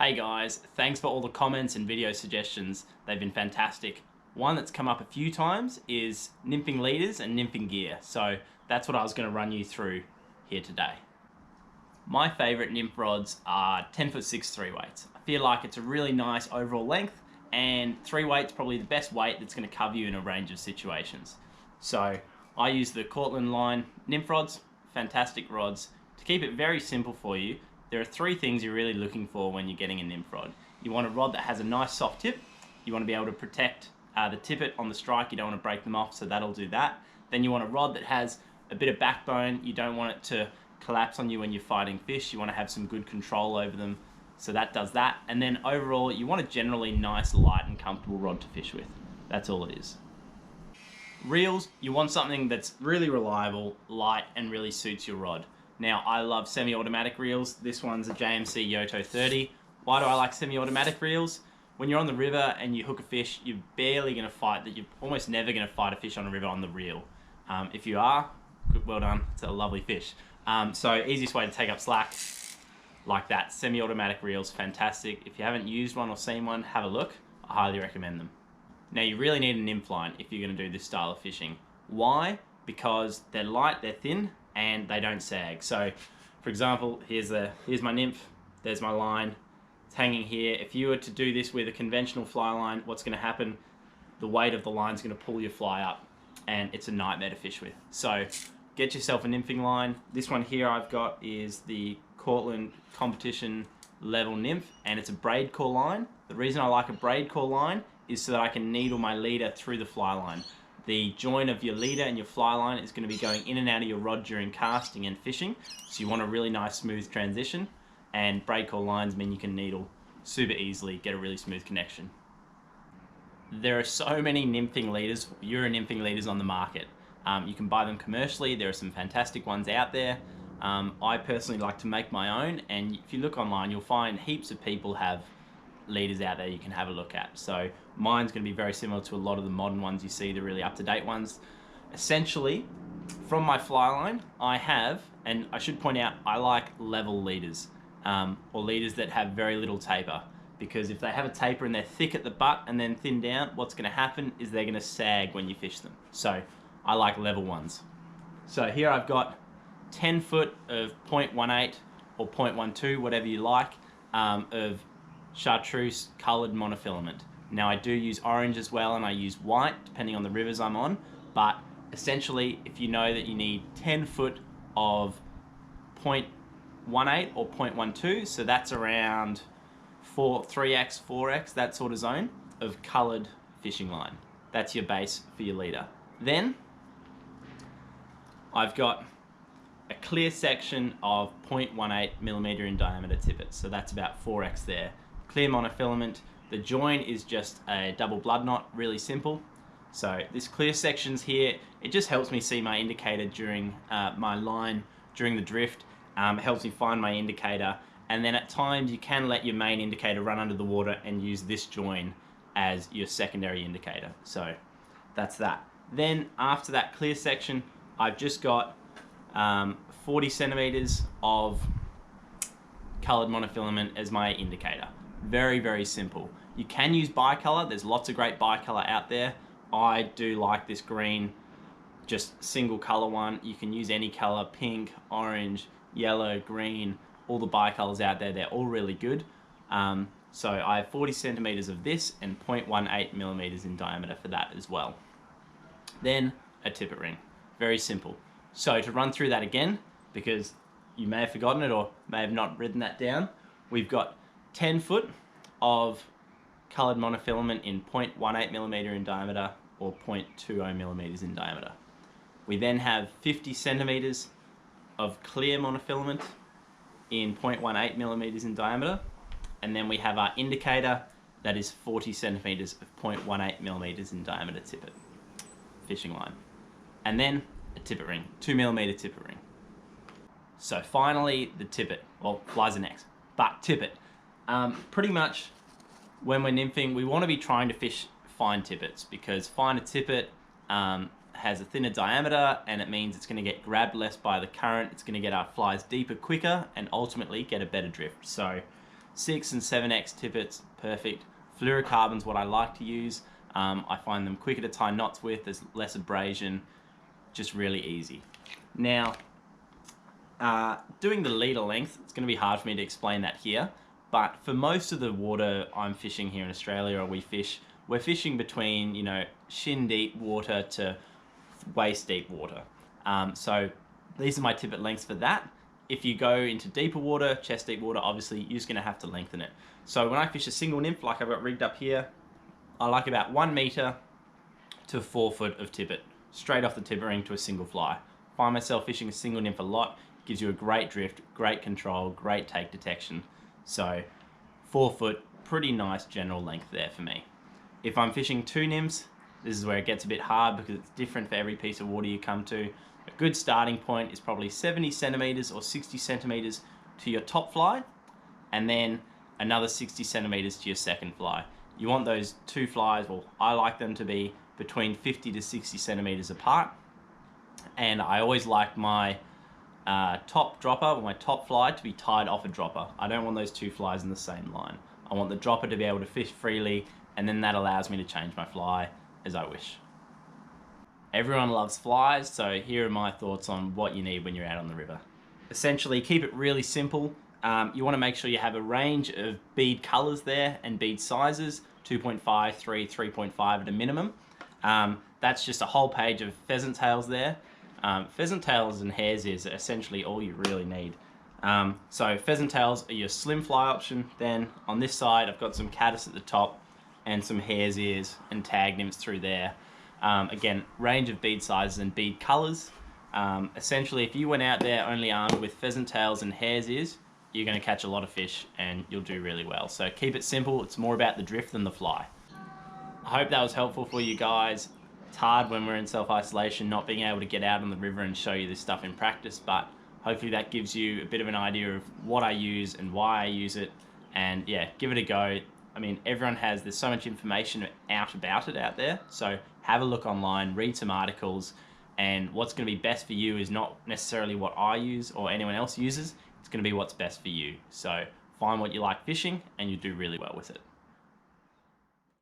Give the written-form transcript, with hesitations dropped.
Hey guys, thanks for all the comments and video suggestions. They've been fantastic. One that's come up a few times is nymphing leaders and nymphing gear. So that's what I was going to run you through here today. My favorite nymph rods are 10'6" 3-weights. I feel like it's a really nice overall length, and 3-weight's probably the best weight that's going to cover you in a range of situations. So I use the Cortland line nymph rods, fantastic rods. To keep it very simple for you, there are three things you're really looking for when you're getting a nymph rod. You want a rod that has a nice soft tip. You want to be able to protect the tippet on the strike. You don't want to break them off, so that'll do that. Then you want a rod that has a bit of backbone. You don't want it to collapse on you when you're fighting fish. You want to have some good control over them, so that does that. And then overall, you want a generally nice, light and comfortable rod to fish with. That's all it is. Reels, you want something that's really reliable, light, and really suits your rod. Now, I love semi-automatic reels. This one's a JMC Yoto 30. Why do I like semi-automatic reels? When you're on the river and you hook a fish, you're barely going to fight, you're almost never going to fight a fish on a river on the reel. If you are, well done, it's a lovely fish. So easiest way to take up slack, like that. Semi-automatic reels, fantastic. If you haven't used one or seen one, have a look. I highly recommend them. Now, you really need a nymph line if you're going to do this style of fishing. Why? Because they're light, they're thin, and they don't sag. So, for example, here's my nymph, there's my line, it's hanging here. If you were to do this with a conventional fly line, what's going to happen? The weight of the line is going to pull your fly up, and it's a nightmare to fish with. So, get yourself a nymphing line. This one here I've got is the Cortland competition level nymph, and it's a braid core line. The reason I like a braid core line is so that I can needle my leader through the fly line. The join of your leader and your fly line is going to be going in and out of your rod during casting and fishing, so you want a really nice smooth transition, and braid core lines mean you can needle super easily, get a really smooth connection. There are so many nymphing leaders, Euro nymphing leaders on the market. You can buy them commercially. There are some fantastic ones out there. I personally like to make my own, and if you look online you'll find heaps of people have leaders out there you can have a look at. So mine's going to be very similar to a lot of the modern ones you see, the really up-to-date ones. Essentially, from my fly line, I have, and I should point out, I like level leaders, or leaders that have very little taper, because if they have a taper and they're thick at the butt and then thin down, what's going to happen is they're going to sag when you fish them. So I like level ones. So here I've got 10 foot of 0.18 or 0.12, whatever you like, of chartreuse coloured monofilament. Now, I do use orange as well, and I use white depending on the rivers I'm on, but essentially if you know that you need 10 foot of 0.18 or 0.12, so that's around 3x, 4x, that sort of zone of coloured fishing line. That's your base for your leader. Then I've got a clear section of 0.18mm in diameter tippet, so that's about 4x there. Clear monofilament. The join is just a double blood knot, really simple. So this clear section's here, it just helps me see my indicator during my line, during the drift. It helps me find my indicator, and then at times you can let your main indicator run under the water and use this join as your secondary indicator. So that's that. Then after that clear section, I've just got 40 centimeters of colored monofilament as my indicator. Very, very simple. You can use bicolor. There's lots of great bicolor out there. I do like this green, just single color one. You can use any color, pink, orange, yellow, green, all the bicolors out there. They're all really good. So I have 40 centimeters of this and 0.18mm in diameter for that as well. Then a tippet ring. Very simple. So to run through that again, because you may have forgotten it or may have not written that down, we've got 10 foot of coloured monofilament in 0.18mm in diameter or 0.20mm in diameter. We then have 50 centimeters of clear monofilament in 0.18mm in diameter, and then we have our indicator that is 40 centimeters of 0.18mm in diameter tippet fishing line, and then a tippet ring, 2mm tippet ring. So finally the tippet, well, flies are next, but tippet. Pretty much when we're nymphing, we want to be trying to fish fine tippets, because finer tippet has a thinner diameter, and it means it's going to get grabbed less by the current. It's going to get our flies deeper quicker and ultimately get a better drift. So 6 and 7x tippets, perfect. Fluorocarbon's what I like to use. I find them quicker to tie knots with, there's less abrasion, just really easy. Now, doing the leader length, it's going to be hard for me to explain that here, but for most of the water I'm fishing here in Australia, or we're fishing between, you know, shin deep water to waist deep water. So these are my tippet lengths for that. If you go into deeper water, chest deep water, obviously you're just going to have to lengthen it. So when I fish a single nymph like I've got rigged up here, I like about 1 meter to 4 foot of tippet, straight off the tippet ring to a single fly. Find myself fishing a single nymph a lot, gives you a great drift, great control, great take detection. So 4 foot, pretty nice general length there for me. If I'm fishing 2 nymphs, this is where it gets a bit hard because it's different for every piece of water you come to. A good starting point is probably 70 centimeters or 60 centimeters to your top fly, and then another 60 centimeters to your second fly. You want those 2 flies, well, I like them to be between 50 to 60 centimeters apart. And I always like my top dropper, or my top fly, to be tied off a dropper. I don't want those 2 flies in the same line. I want the dropper to be able to fish freely, and then that allows me to change my fly as I wish. Everyone loves flies, so here are my thoughts on what you need when you're out on the river. Essentially, keep it really simple. You want to make sure you have a range of bead colors there and bead sizes, 2.5, 3, 3.5 at a minimum. That's just a whole page of pheasant tails there. Pheasant tails and hare's ears are essentially all you really need. So pheasant tails are your slim fly option. Then on this side, I've got some caddis at the top and some hare's ears and tag nymphs through there. Again, range of bead sizes and bead colors. Essentially, if you went out there only armed with pheasant tails and hare's ears, you're going to catch a lot of fish and you'll do really well. So keep it simple. It's more about the drift than the fly. I hope that was helpful for you guys. It's hard when we're in self-isolation not being able to get out on the river and show you this stuff in practice, but hopefully that gives you a bit of an idea of what I use and why I use it. And yeah, give it a go. I mean, there's so much information out about it out there. So have a look online, read some articles, and what's going to be best for you is not necessarily what I use or anyone else uses. It's going to be what's best for you. So find what you like fishing and you do really well with it.